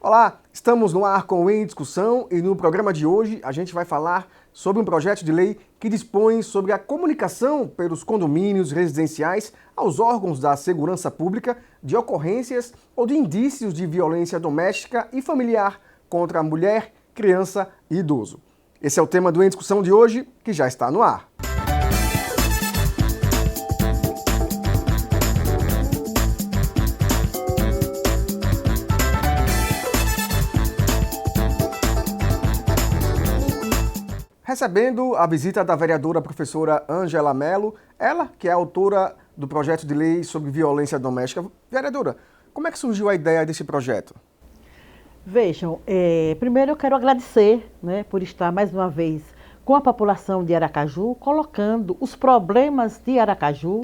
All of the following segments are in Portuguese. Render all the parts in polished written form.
Olá, estamos no ar com o Em Discussão e no programa de hoje a gente vai falar sobre um projeto de lei que dispõe sobre a comunicação pelos condomínios residenciais aos órgãos da segurança pública de ocorrências ou de indícios de violência doméstica e familiar contra a mulher, criança e idoso. Esse é o tema do Em Discussão de hoje, que já está no ar. Recebendo a visita da vereadora professora Ângela Mello, ela que é autora do projeto de lei sobre violência doméstica. Vereadora, como é que surgiu a ideia desse projeto? Vejam, primeiro eu quero agradecer, por estar mais uma vez com a população de Aracaju, colocando os problemas de Aracaju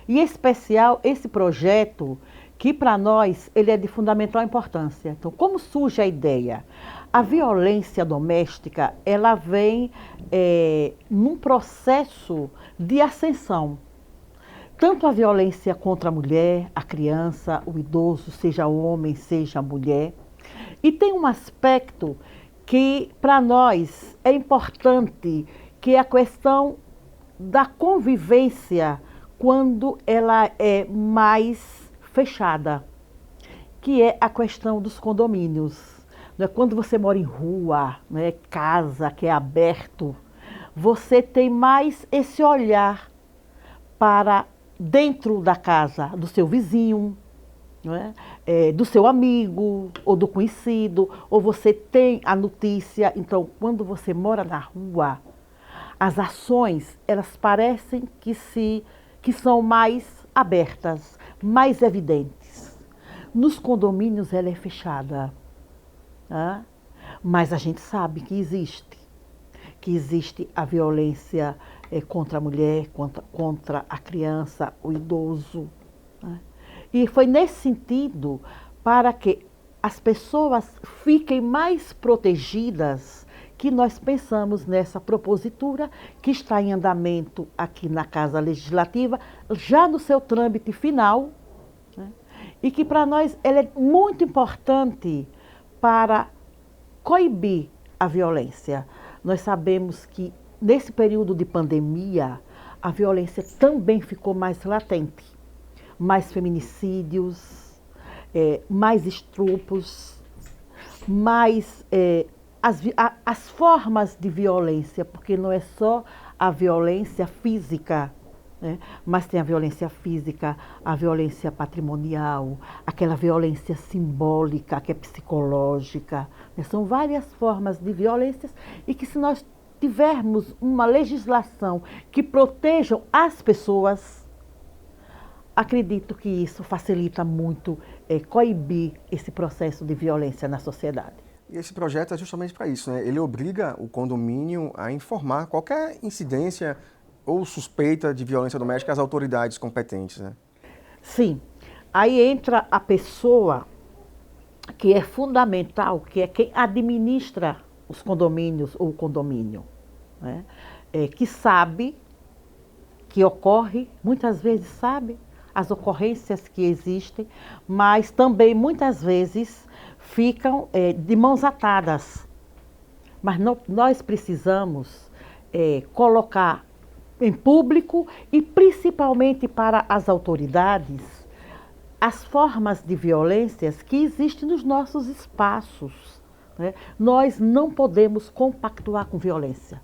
e, em especial, esse projeto que, para nós, ele é de fundamental importância. Então, como surge a ideia? A violência doméstica, ela vem num processo de ascensão. Tanto a violência contra a mulher, a criança, o idoso, seja homem, seja mulher. E tem um aspecto que, para nós, é importante, que é a questão da convivência quando ela é mais fechada, que é a questão dos condomínios. Quando você mora em rua, casa que é aberto, você tem mais esse olhar para dentro da casa do seu vizinho, do seu amigo ou do conhecido, ou você tem a notícia. Então, quando você mora na rua, as ações, elas parecem que são mais abertas, mais evidentes. Nos condomínios ela é fechada, mas a gente sabe que existe a violência contra a mulher, contra a criança, o idoso. E foi nesse sentido, para que as pessoas fiquem mais protegidas, que nós pensamos nessa propositura que está em andamento aqui na Casa Legislativa, já no seu trâmite final, e que para nós ela é muito importante para coibir a violência. Nós sabemos que nesse período de pandemia, a violência também ficou mais latente. Mais feminicídios, mais estupros, mais as formas de violência, porque não é só a violência física, mas tem a violência física, a violência patrimonial, aquela violência simbólica, que é psicológica. São várias formas de violências e que, se nós tivermos uma legislação que proteja as pessoas, acredito que isso facilita muito coibir esse processo de violência na sociedade. E esse projeto é justamente para isso, Ele obriga o condomínio a informar qualquer incidência ou suspeita de violência doméstica às autoridades competentes, Sim. Aí entra a pessoa que é fundamental, que é quem administra os condomínios ou o condomínio, que sabe que ocorre, muitas vezes sabe as ocorrências que existem, mas também muitas vezes ficam de mãos atadas. Mas nós precisamos colocar em público e principalmente para as autoridades as formas de violências que existem nos nossos espaços. Nós não podemos compactuar com violência.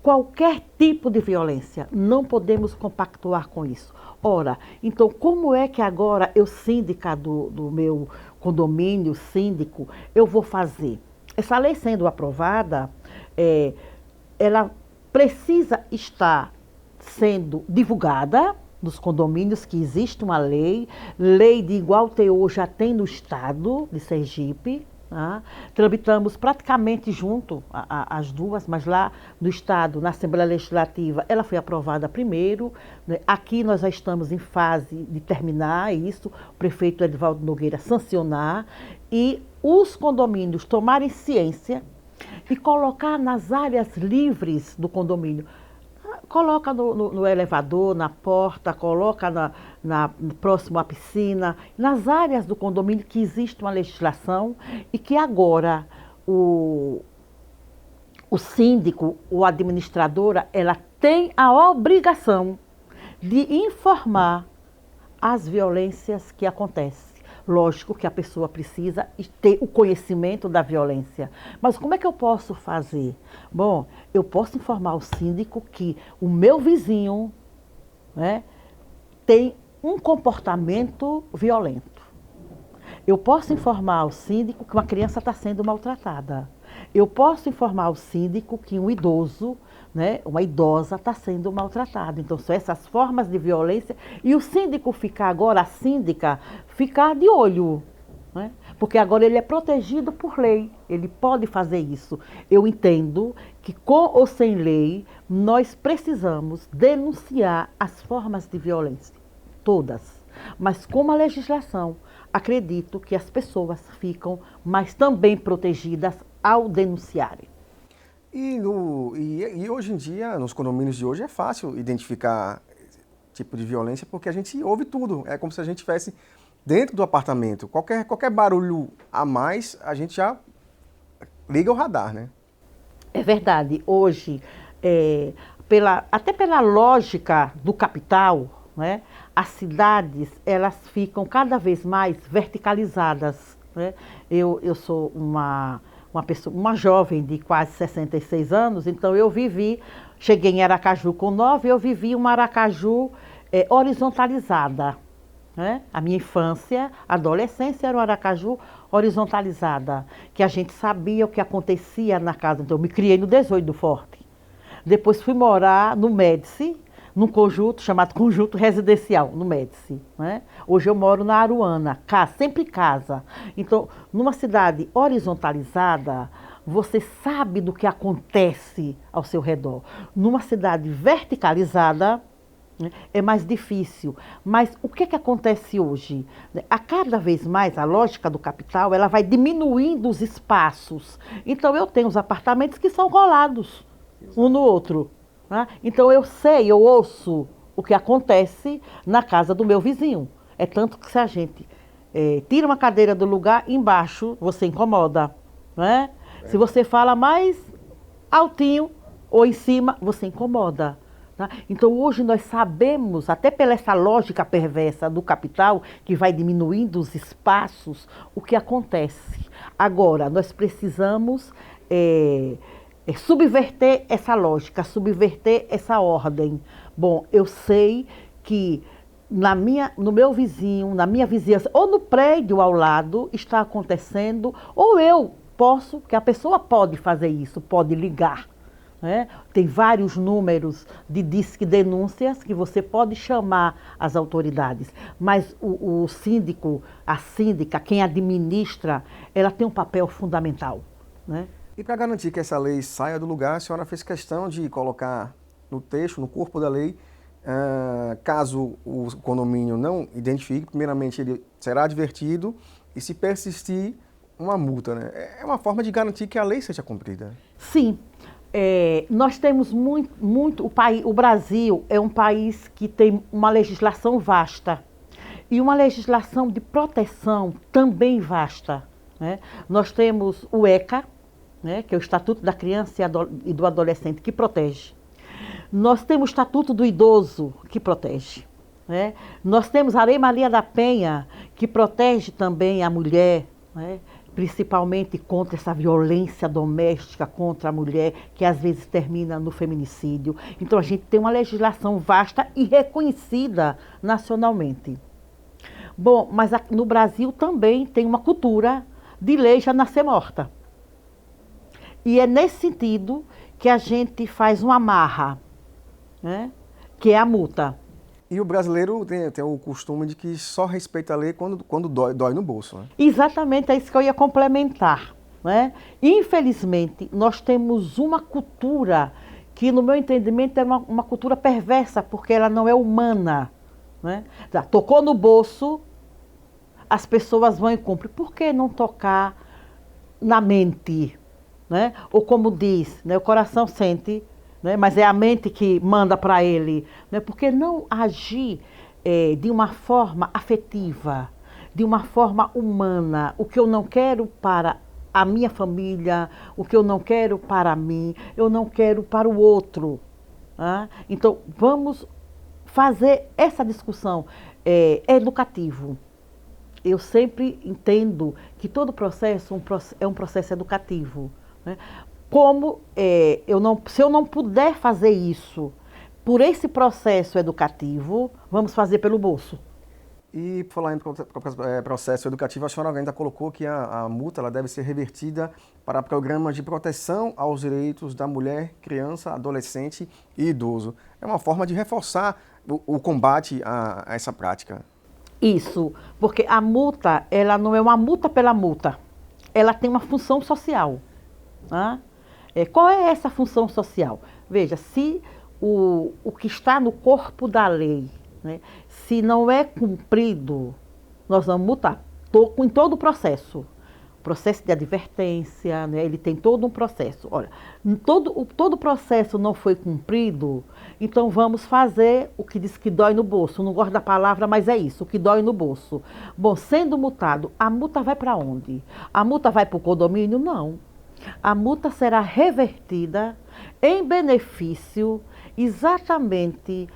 Qualquer tipo de violência, não podemos compactuar com isso. Ora, então como é que agora eu, síndica do meu condomínio, síndico, eu vou fazer? Essa lei sendo aprovada, ela precisa estar sendo divulgada nos condomínios, que existe uma lei de igual teor já tem no estado de Sergipe. Tramitamos praticamente junto as duas, mas lá no estado, na Assembleia Legislativa, ela foi aprovada primeiro. Aqui nós já estamos em fase de terminar isso, o prefeito Edivaldo Nogueira sancionar e os condomínios tomarem ciência e colocar nas áreas livres do condomínio. coloca no elevador, na porta, coloca próximo à piscina, nas áreas do condomínio que existe uma legislação e que agora o síndico ou a administradora, ela tem a obrigação de informar as violências que acontecem. Lógico que a pessoa precisa ter o conhecimento da violência. Mas como é que eu posso fazer? Bom, eu posso informar o síndico que o meu vizinho, né, tem um comportamento violento. Eu posso informar o síndico que uma criança está sendo maltratada. Eu posso informar o síndico que um idoso, né, uma idosa está sendo maltratada. Então, são essas formas de violência. E o síndico ficar agora, a síndica, ficar de olho. Né? Porque agora ele é protegido por lei. Ele pode fazer isso. Eu entendo que, com ou sem lei, nós precisamos denunciar as formas de violência. Todas. Mas com uma legislação, acredito que as pessoas ficam mais também protegidas ao denunciarem. E hoje em dia, nos condomínios de hoje, é fácil identificar esse tipo de violência porque a gente ouve tudo. É como se a gente estivesse dentro do apartamento. Qualquer barulho a mais, a gente já liga o radar, né? É verdade. Hoje, até pela lógica do capital, né, as cidades elas ficam cada vez mais verticalizadas. Né? Eu sou uma jovem de quase 66 anos, então cheguei em Aracaju com 9, eu vivi uma Aracaju horizontalizada. Né? A minha infância, adolescência era um Aracaju horizontalizada, que a gente sabia o que acontecia na casa. Então, eu me criei no 18 do Forte. Depois fui morar no Médici, num conjunto chamado Conjunto Residencial, no Médici. Né? Hoje eu moro na Aruana, sempre casa. Então, numa cidade horizontalizada, você sabe do que acontece ao seu redor. Numa cidade verticalizada, né, é mais difícil. Mas o que acontece hoje? A cada vez mais, a lógica do capital, ela vai diminuindo os espaços. Então, eu tenho os apartamentos que são colados um no outro. Então eu ouço o que acontece na casa do meu vizinho. É tanto que se a gente tira uma cadeira do lugar, embaixo você incomoda. Né? Se você fala mais altinho ou em cima, você incomoda. Tá? Então hoje nós sabemos, até pela essa lógica perversa do capital, que vai diminuindo os espaços, o que acontece. Agora, nós precisamos subverter essa lógica, subverter essa ordem. Bom, eu sei que no meu vizinho, na minha vizinhança, ou no prédio ao lado, está acontecendo, ou que a pessoa pode fazer isso, pode ligar. Né? Tem vários números de disque denúncias que você pode chamar as autoridades, mas o síndico, a síndica, quem administra, ela tem um papel fundamental. Né? E para garantir que essa lei saia do lugar, a senhora fez questão de colocar no texto, no corpo da lei, caso o condomínio não identifique, primeiramente ele será advertido e se persistir, uma multa. Né? É uma forma de garantir que a lei seja cumprida. Sim. Nós temos o Brasil é um país que tem uma legislação vasta e uma legislação de proteção também vasta. Né? Nós temos o ECA, né, que é o Estatuto da Criança e do Adolescente, que protege. Nós temos o Estatuto do Idoso, que protege. Né? Nós temos a Lei Maria da Penha, que protege também a mulher, né? Principalmente contra essa violência doméstica contra a mulher, que às vezes termina no feminicídio. Então a gente tem uma legislação vasta e reconhecida nacionalmente. Bom, mas no Brasil também tem uma cultura de lei já nascer morta. E é nesse sentido que a gente faz uma amarra, né? Que é a multa. E o brasileiro tem o costume de que só respeita a lei quando dói no bolso. Né? Exatamente, é isso que eu ia complementar. Né? Infelizmente, nós temos uma cultura que, no meu entendimento, é uma cultura perversa, porque ela não é humana. Né? Tocou no bolso, as pessoas vão e cumprem. Por que não tocar na mente? Né? Ou como diz, né, o coração sente, né? Mas é a mente que manda para ele. Né? Por que não agir de uma forma afetiva, de uma forma humana? O que eu não quero para a minha família, o que eu não quero para mim, eu não quero para o outro. Né? Então, vamos fazer essa discussão educativo. Eu sempre entendo que todo processo é um processo educativo. Né? Como se eu não puder fazer isso por esse processo educativo, vamos fazer pelo bolso. E por falar em processo educativo, a senhora ainda colocou que a multa ela deve ser revertida para programas de proteção aos direitos da mulher, criança, adolescente e idoso. É uma forma de reforçar o combate a essa prática. Isso, porque a multa, ela não é uma multa pela multa, ela tem uma função social. Né? Qual é essa função social? Veja, se o que está no corpo da lei, né, se não é cumprido, nós vamos multar em todo o processo. Processo de advertência, né, ele tem todo um processo. Olha, todo o processo não foi cumprido, então vamos fazer o que diz que dói no bolso. Não gosto da palavra, mas é isso, o que dói no bolso. Bom, sendo multado, a multa vai para onde? A multa vai para o condomínio? Não. A multa será revertida em benefício exatamente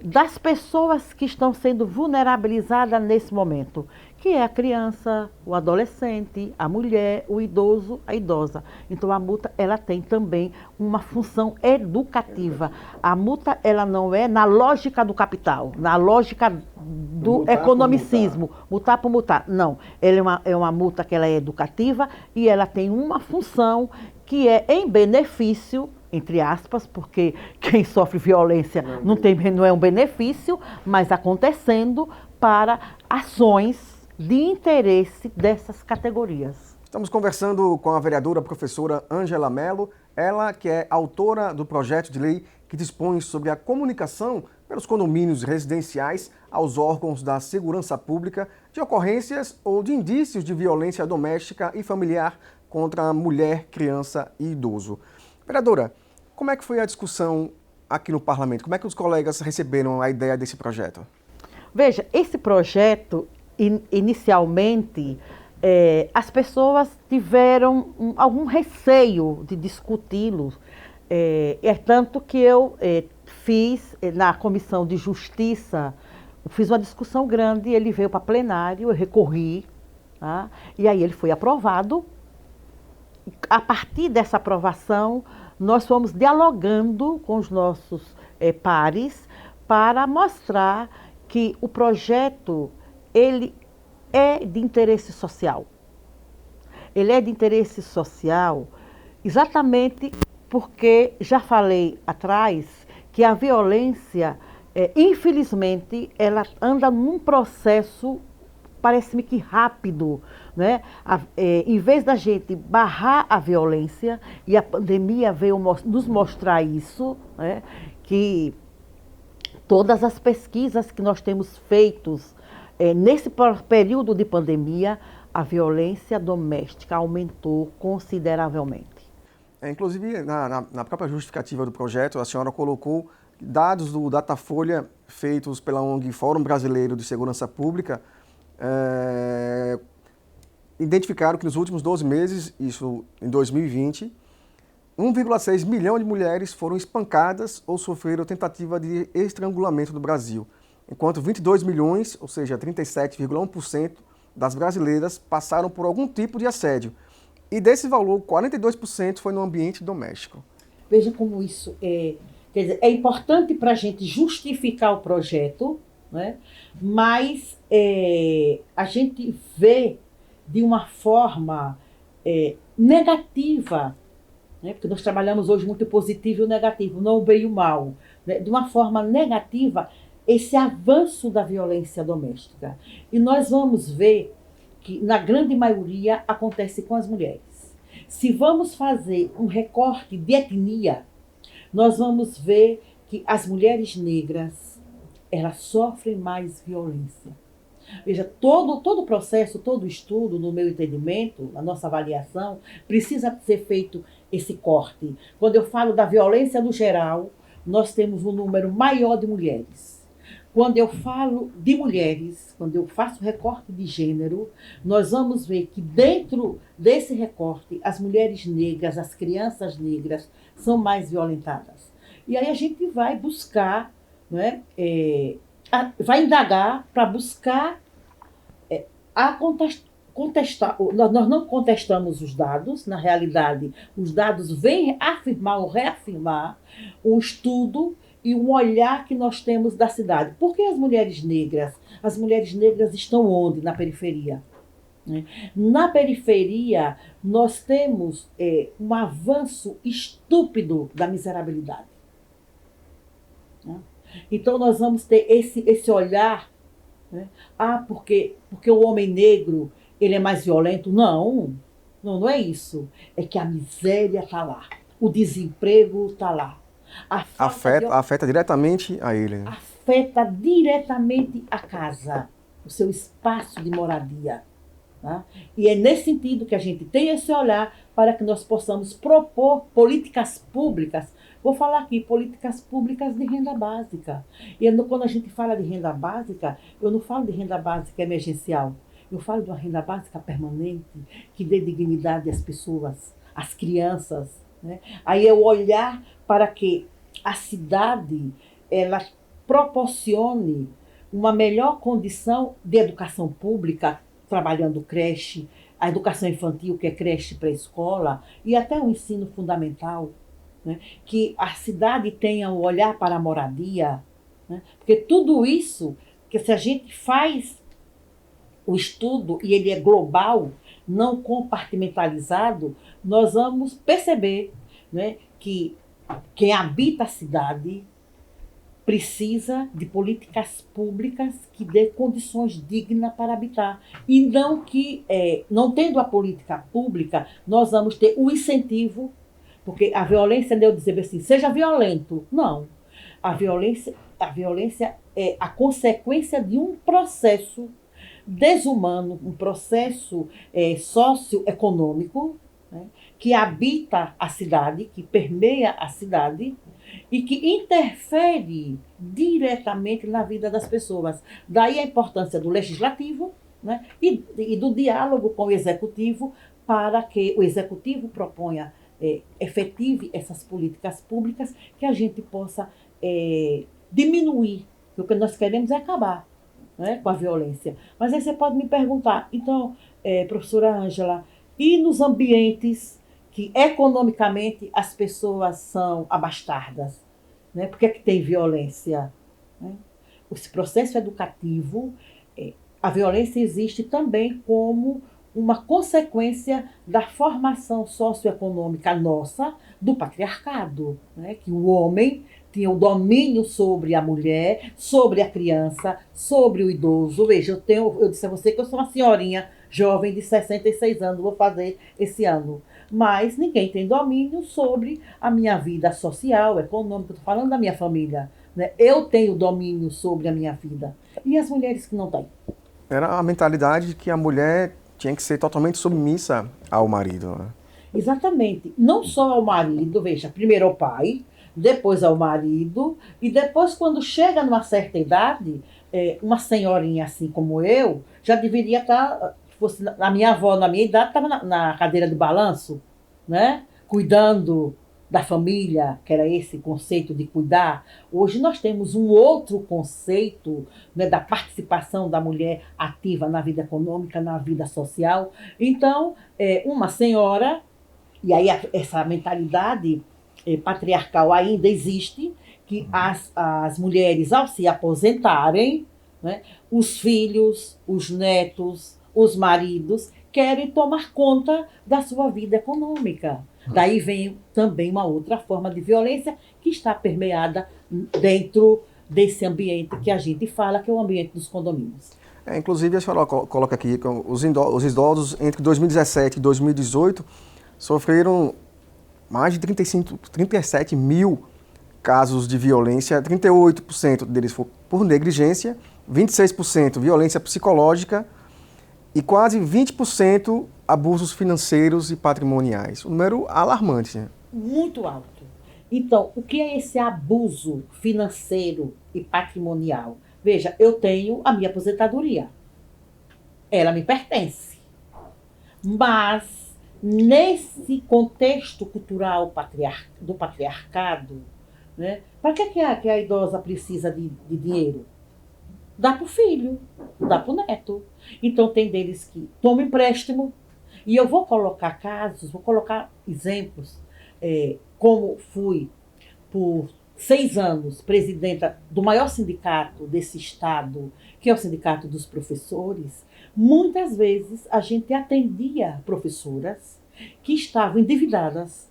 das pessoas que estão sendo vulnerabilizadas nesse momento, que é a criança, o adolescente, a mulher, o idoso, a idosa. Então a multa ela tem também uma função educativa. A multa ela não é na lógica do capital, na lógica do Multar economicismo, multar por multar. Não, ela é uma multa que ela é educativa e ela tem uma função que é em benefício, entre aspas, porque quem sofre violência não é um benefício, mas acontecendo para ações de interesse dessas categorias. Estamos conversando com a vereadora professora Ângela Mello, ela que é autora do projeto de lei que dispõe sobre a comunicação pelos condomínios residenciais aos órgãos da segurança pública de ocorrências ou de indícios de violência doméstica e familiar contra a mulher, criança e idoso. Vereadora, como é que foi a discussão aqui no parlamento? Como é que os colegas receberam a ideia desse projeto? Veja, esse projeto, inicialmente, as pessoas tiveram algum receio de discuti-lo. É tanto que eu fiz, na Comissão de Justiça, fiz uma discussão grande, ele veio para plenário, eu recorri, tá? E aí ele foi aprovado. A partir dessa aprovação, nós fomos dialogando com os nossos pares para mostrar que o projeto ele é de interesse social. Ele é de interesse social exatamente porque, já falei atrás, que a violência, infelizmente, ela anda num processo, parece-me que rápido, né? Em vez da gente barrar a violência, e a pandemia veio nos mostrar isso, né? Que todas as pesquisas que nós temos feitos nesse período de pandemia, a violência doméstica aumentou consideravelmente. Inclusive, na própria justificativa do projeto, a senhora colocou dados do Datafolha feitos pela ONG Fórum Brasileiro de Segurança Pública, identificaram que nos últimos 12 meses, isso em 2020, 1,6 milhão de mulheres foram espancadas ou sofreram tentativa de estrangulamento no Brasil, enquanto 22 milhões, ou seja, 37,1% das brasileiras passaram por algum tipo de assédio. E desse valor, 42% foi no ambiente doméstico. Veja como isso quer dizer, é importante para a gente justificar o projeto, né? Mas a gente vê de uma forma negativa, né? Porque nós trabalhamos hoje muito positivo e o negativo, não o bem e o mal. Né? De uma forma negativa, esse avanço da violência doméstica. E nós vamos ver que, na grande maioria, acontece com as mulheres. Se vamos fazer um recorte de etnia, nós vamos ver que as mulheres negras, elas sofrem mais violência. Veja, todo processo, todo estudo, no meu entendimento, na nossa avaliação, precisa ser feito esse corte. Quando eu falo da violência no geral, nós temos um número maior de mulheres. Quando eu falo de mulheres, quando eu faço recorte de gênero, nós vamos ver que dentro desse recorte, as mulheres negras, as crianças negras são mais violentadas. E aí a gente vai buscar, né, vai indagar para buscar a contestar. Nós não contestamos os dados, na realidade, os dados vêm afirmar ou reafirmar um estudo e um olhar que nós temos da cidade. Por que as mulheres negras? As mulheres negras estão onde? Na periferia. Na periferia, nós temos um avanço estúpido da miserabilidade. Então, nós vamos ter esse olhar, né? Porque o homem negro ele é mais violento. Não é isso. É que a miséria está lá. O desemprego está lá. Afeta diretamente a ele. Né? Afeta diretamente a casa, o seu espaço de moradia. Tá? E é nesse sentido que a gente tem esse olhar para que nós possamos propor políticas públicas. Vou falar aqui, políticas públicas de renda básica. E quando a gente fala de renda básica, eu não falo de renda básica emergencial. Eu falo de uma renda básica permanente, que dê dignidade às pessoas, às crianças. Né? Aí é o olhar para que a cidade ela proporcione uma melhor condição de educação pública, trabalhando creche, a educação infantil, que é creche pré-escola, e até o ensino fundamental. Né? Que a cidade tenha um olhar para a moradia, né? Porque tudo isso, que se a gente faz o estudo e ele é global, não compartimentalizado, nós vamos perceber, né, que quem habita a cidade precisa de políticas públicas que dê condições dignas para habitar. E não que, não tendo a política pública, nós vamos ter o incentivo. Porque a violência, eu dizer assim, seja violento. Não. A violência é a consequência de um processo desumano, um processo socioeconômico, né, que habita a cidade, que permeia a cidade e que interfere diretamente na vida das pessoas. Daí a importância do legislativo, né, e do diálogo com o executivo para que o executivo proponha efetive essas políticas públicas que a gente possa diminuir. O que nós queremos é acabar, né, com a violência. Mas aí você pode me perguntar, então, professora Ângela, e nos ambientes que economicamente as pessoas são abastardas? Né? Por que é que tem violência? Né? Esse processo educativo, a violência existe também como uma consequência da formação socioeconômica nossa do patriarcado, né? Que o homem tinha o domínio sobre a mulher, sobre a criança, sobre o idoso. Veja, eu disse a você que eu sou uma senhorinha jovem de 66 anos, vou fazer esse ano. Mas ninguém tem domínio sobre a minha vida social, econômica, estou falando da minha família. Né? Eu tenho domínio sobre a minha vida. E as mulheres que não têm? Era a mentalidade de que a mulher tinha que ser totalmente submissa ao marido. Né? Exatamente. Não só ao marido, veja, primeiro ao pai, depois ao marido, e depois, quando chega numa certa idade, uma senhorinha assim como eu, já deveria estar, fosse a minha avó, na minha idade, estava na cadeira de balanço, né? Cuidando da família, que era esse conceito de cuidar. Hoje nós temos um outro conceito, né, da participação da mulher ativa na vida econômica, na vida social. Então, uma senhora, e aí essa mentalidade patriarcal ainda existe, que as mulheres, ao se aposentarem, né, os filhos, os netos, os maridos querem tomar conta da sua vida econômica. Daí vem também uma outra forma de violência que está permeada dentro desse ambiente que a gente fala, que é o ambiente dos condomínios. Inclusive, a senhora coloca aqui que os idosos entre 2017 e 2018 sofreram mais de 37 mil casos de violência, 38% deles por negligência, 26% violência psicológica e quase 20% abusos financeiros e patrimoniais. Um número alarmante, né? Muito alto. Então, o que é esse abuso financeiro e patrimonial? Veja, eu tenho a minha aposentadoria. Ela me pertence. Mas, nesse contexto cultural do patriarcado, né, para que a idosa precisa de dinheiro? Dá para o filho, dá para o neto. Então, tem deles que tomam empréstimo. E eu vou colocar casos, vou colocar exemplos, como fui por 6 anos presidenta do maior sindicato desse estado, que é o Sindicato dos Professores. Muitas vezes a gente atendia professoras que estavam endividadas,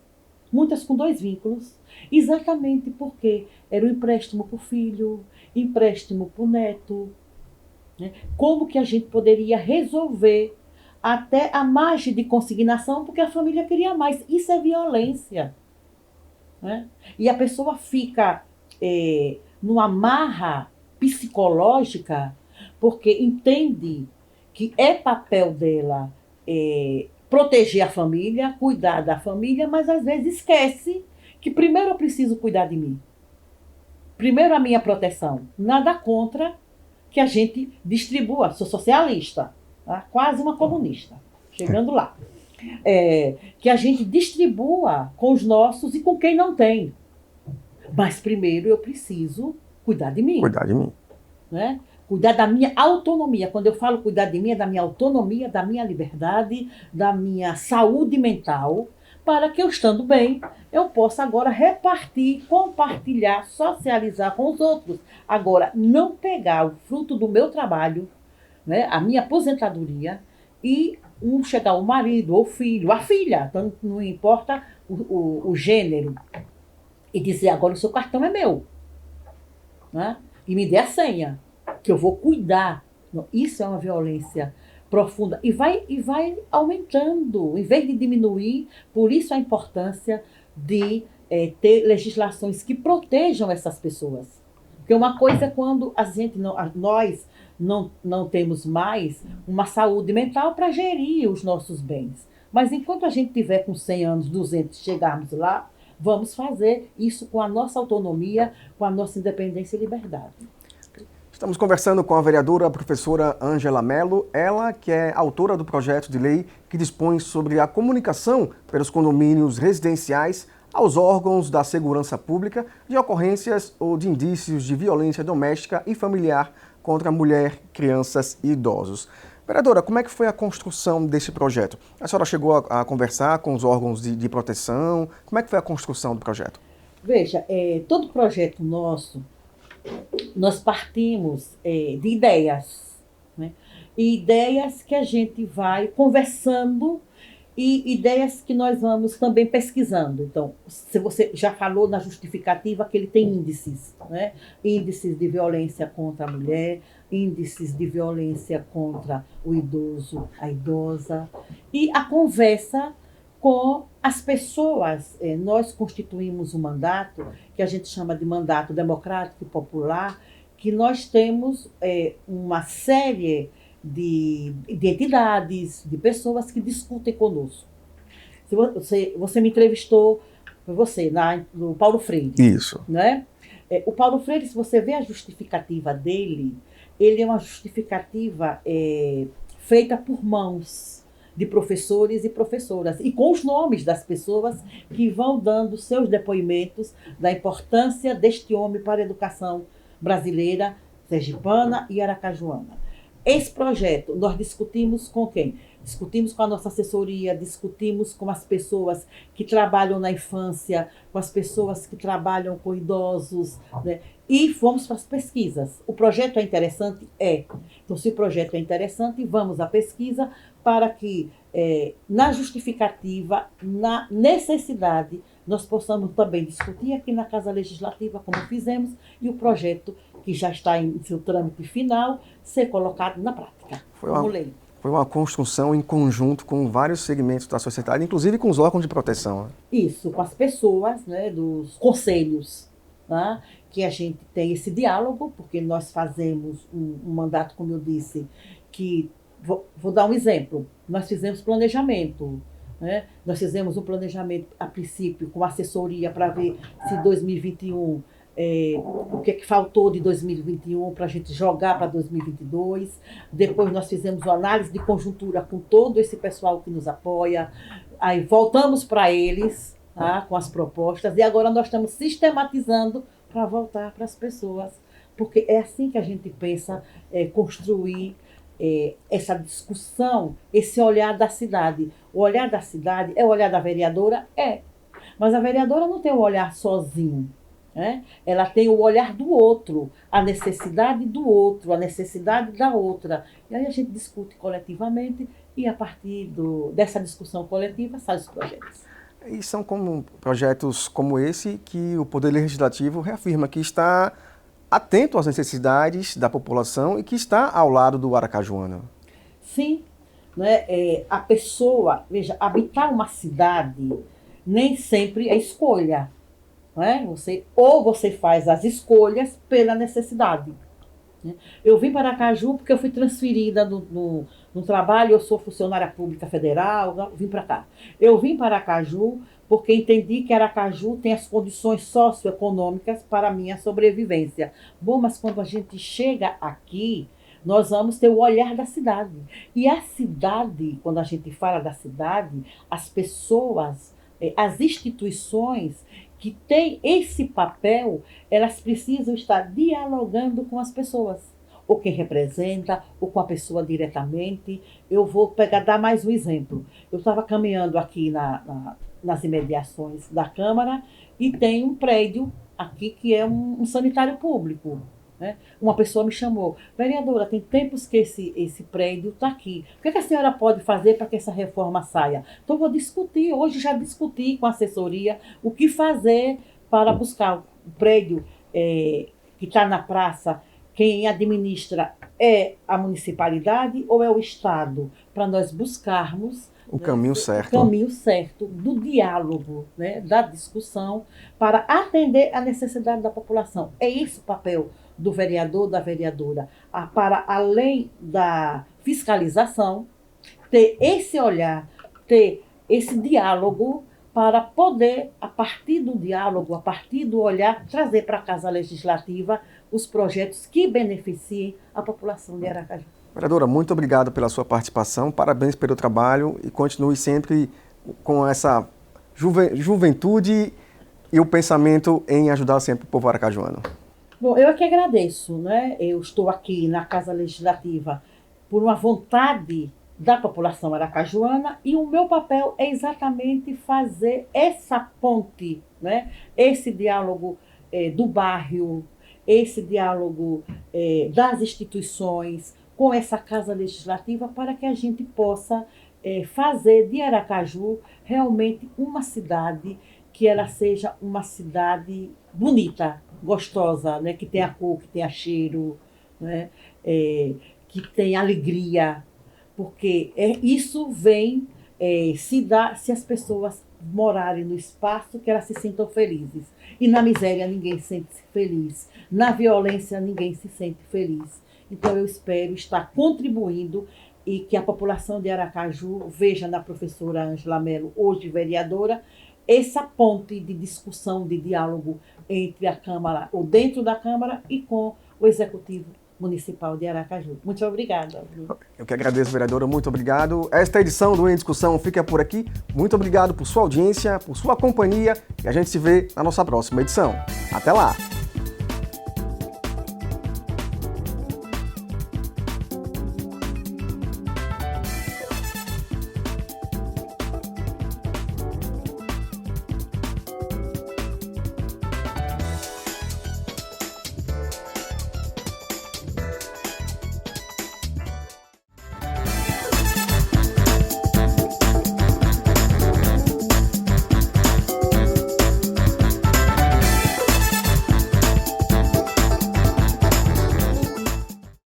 muitas com 2 vínculos, exatamente porque era um empréstimo para o filho, empréstimo para o neto. Né? Como que a gente poderia resolver até a margem de consignação, porque a família queria mais. Isso é violência. Né? E a pessoa fica numa marra psicológica, porque entende que é papel dela proteger a família, cuidar da família, mas às vezes esquece que primeiro eu preciso cuidar de mim. Primeiro a minha proteção. Nada contra que a gente distribua. Sou socialista, tá? Quase uma comunista, chegando lá. Que a gente distribua com os nossos e com quem não tem. Mas primeiro eu preciso cuidar de mim. Cuidar de mim. Né? Cuidar da minha autonomia. Quando eu falo cuidar de mim, é da minha autonomia, da minha liberdade, da minha saúde mental, para que eu, estando bem, eu possa agora repartir, compartilhar, socializar com os outros. Agora, não pegar o fruto do meu trabalho, né, a minha aposentadoria, e chegar o marido, ou o filho, a filha, tanto não importa o gênero, e dizer, agora o seu cartão é meu. Né? E me dê a senha, que eu vou cuidar. Não, isso é uma violência profunda. E vai aumentando, em vez de diminuir. Por isso a importância de ter legislações que protejam essas pessoas. Porque uma coisa é quando nós não temos mais uma saúde mental para gerir os nossos bens. Mas enquanto a gente tiver com 100 anos, 200, chegarmos lá, vamos fazer isso com a nossa autonomia, com a nossa independência e liberdade. Estamos conversando com a vereadora a professora Ângela Mello, ela que é autora do projeto de lei que dispõe sobre a comunicação pelos condomínios residenciais aos órgãos da segurança pública de ocorrências ou de indícios de violência doméstica e familiar contra mulher, crianças e idosos. Vereadora, como é que foi a construção desse projeto? A senhora chegou a conversar com os órgãos de proteção? Como é que foi a construção do projeto? Veja, todo projeto nosso, nós partimos de ideias, né? E ideias que a gente vai conversando e ideias que nós vamos também pesquisando. Então, se você já falou na justificativa que ele tem índices, né? Índices de violência contra a mulher, índices de violência contra o idoso, a idosa, e a conversa com as pessoas. Nós constituímos um mandato, que a gente chama de mandato democrático e popular, que nós temos uma série de entidades, de pessoas que discutem conosco. Se você me entrevistou, foi você, no Paulo Freire. Isso. Né? O Paulo Freire, se você vê a justificativa dele, ele é uma justificativa feita por mãos de professores e professoras, e com os nomes das pessoas que vão dando seus depoimentos da importância deste homem para a educação brasileira, sergipana e aracajuana. Esse projeto nós discutimos com quem? Discutimos com a nossa assessoria, discutimos com as pessoas que trabalham na infância, com as pessoas que trabalham com idosos, né? E fomos para as pesquisas. O projeto é interessante? É. Então, se o projeto é interessante, vamos à pesquisa para que, na justificativa, na necessidade, nós possamos também discutir aqui na Casa Legislativa, como fizemos, e o projeto, que já está em seu trâmite final, ser colocado na prática, como lei. Foi uma construção em conjunto com vários segmentos da sociedade, inclusive com os órgãos de proteção. Isso, com as pessoas, né, dos conselhos. né, que a gente tem esse diálogo, porque nós fazemos um mandato, como eu disse, que, vou dar um exemplo, nós fizemos planejamento, né? Nós fizemos um planejamento, a princípio, com assessoria para ver se 2021, o que é que faltou de 2021 para a gente jogar para 2022. Depois nós fizemos uma análise de conjuntura com todo esse pessoal que nos apoia. Aí voltamos para eles, tá, com as propostas, e agora nós estamos sistematizando para voltar para as pessoas. Porque é assim que a gente pensa construir essa discussão, esse olhar da cidade. O olhar da cidade é o olhar da vereadora? É. Mas a vereadora não tem o olhar sozinho, né? Ela tem o olhar do outro, a necessidade do outro, a necessidade da outra. E aí a gente discute coletivamente e a partir dessa discussão coletiva saem os projetos. E são como projetos como esse que o Poder Legislativo reafirma que está atento às necessidades da população e que está ao lado do aracajuano. Sim, né? A pessoa, veja, habitar uma cidade nem sempre é escolha. Não é? Você faz as escolhas pela necessidade. Né? Eu vim para Aracaju porque eu fui transferida no trabalho, eu sou funcionária pública federal, vim para cá. Eu vim para Aracaju porque entendi que Aracaju tem as condições socioeconômicas para a minha sobrevivência. Bom, mas quando a gente chega aqui, nós vamos ter o olhar da cidade. E a cidade, quando a gente fala da cidade, as pessoas, as instituições que têm esse papel, elas precisam estar dialogando com as pessoas. Ou quem representa, ou com a pessoa diretamente. Eu vou dar mais um exemplo. Eu estava caminhando aqui nas imediações da Câmara e tem um prédio aqui que é um sanitário público. Né? Uma pessoa me chamou, vereadora, tem tempos que esse prédio está aqui. O que a senhora pode fazer para que essa reforma saia? Então, eu vou discutir, hoje já discuti com a assessoria o que fazer para buscar o prédio que está na praça. Quem administra é a municipalidade ou é o Estado? Para nós buscarmos o caminho certo. O caminho certo do diálogo, né, da discussão, para atender a necessidade da população. É esse o papel do vereador, da vereadora, para além da fiscalização, ter esse olhar, ter esse diálogo para poder, a partir do diálogo, a partir do olhar, trazer para a Casa Legislativa os projetos que beneficiem a população de Aracaju. Vereadora, muito obrigado pela sua participação, parabéns pelo trabalho e continue sempre com essa juventude e o pensamento em ajudar sempre o povo aracajuano. Bom, eu é que agradeço, né? Eu estou aqui na Casa Legislativa por uma vontade da população aracajuana e o meu papel é exatamente fazer essa ponte, né? Esse diálogo do bairro, esse diálogo das instituições com essa Casa Legislativa para que a gente possa fazer de Aracaju realmente uma cidade que ela seja uma cidade bonita, gostosa, né? Que tenha cor, que tenha cheiro, né? Que tenha alegria, porque isso vem se dar se as pessoas morarem no espaço que elas se sintam felizes. E na miséria ninguém se sente feliz, na violência ninguém se sente feliz. Então eu espero estar contribuindo e que a população de Aracaju veja na professora Ângela Mello, hoje vereadora, essa ponte de discussão, de diálogo entre a Câmara, ou dentro da Câmara, e com o Executivo Municipal de Aracaju. Muito obrigada. Eu que agradeço, vereadora, muito obrigado. Esta edição do Em Discussão fica por aqui. Muito obrigado por sua audiência, por sua companhia, e a gente se vê na nossa próxima edição. Até lá!